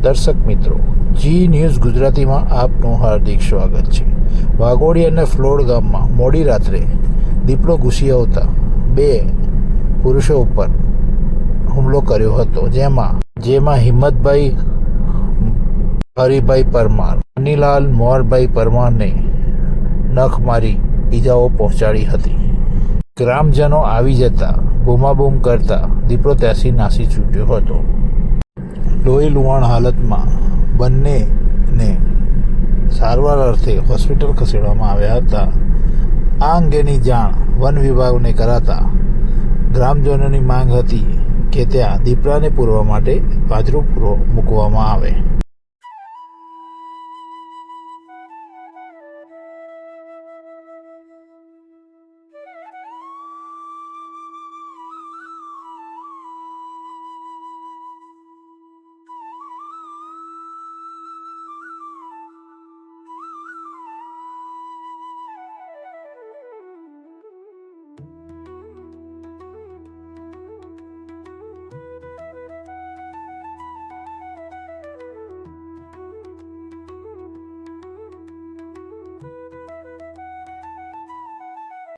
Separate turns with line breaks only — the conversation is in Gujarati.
દર્શક મિત્રો, જી ન્યૂઝ ગુજરાતીમાં આપનું હાર્દિક સ્વાગત છે. વાઘોડી અને ફ્લોડ ગામમાં મોડી રાત્રે દીપડો ઘૂસી આવતા 2 પુરુષો ઉપર હુમલો કર્યો હતો, જેમાં હિંમતભાઈ હરિભાઈ પરમાર, અનિલાલ મોહનભાઈ પરમારને નખ મારી ઈજાઓ પહોંચાડી હતી. ગ્રામજનો આવી જતા બૂમાબૂમ કરતા દીપડો ત્યાંથી નાસી છૂટ્યો હતો. લોહી લુહાણ હાલતમાં બંનેને સારવાર અર્થે હોસ્પિટલ ખસેડવામાં આવ્યા હતા. આ અંગેની જાણ વન વિભાગને કરાતા ગ્રામજનોની માંગ હતી કે ત્યાં દીપડાને પૂરવા માટે પાંજરું મૂકવામાં આવે.